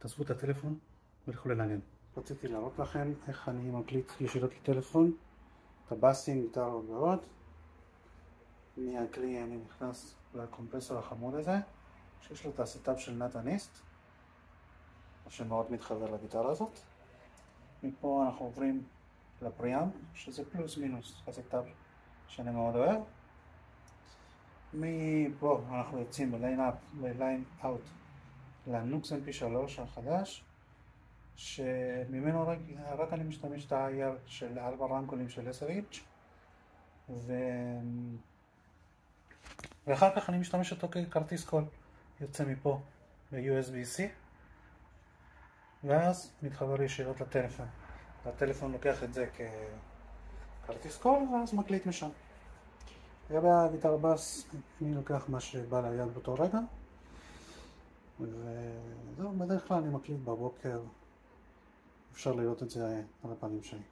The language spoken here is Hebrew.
תעזבו את הטלפון ולכו לנגן. רציתי להראות לכם איך אני מקליט ישירות לטלפון, את הבאסים, גיטרות ועוד. מהכלי אני נכנס לקומפרסור החמוד הזה, שיש לו את הסטאפ של נתניסט, שמאוד מתחבר לגיטרה הזאת. מפה אנחנו עוברים לפריאמפ, שזה פלוס מינוס הסטאפ שאני מאוד אוהב. מפה אנחנו יוצאים בליין אאוט לנוקס MP3 החדש, שממנו רק אני משתמש את ה-IR של 4 רמקולים של 10 ואחר כך אני משתמש אותו ככרטיס קול. יוצא מפה ב-USB-C ואז מתחבר ישירות לטלפון. הטלפון לוקח את זה ככרטיס קול ואז מקליט משם. לגבי הגיטרה בס, אני לוקח מה שבא ליד באותו רגע, וזהו, בדרך כלל אני מקליט בבוקר, אפשר לראות את זה על הפנים שלי.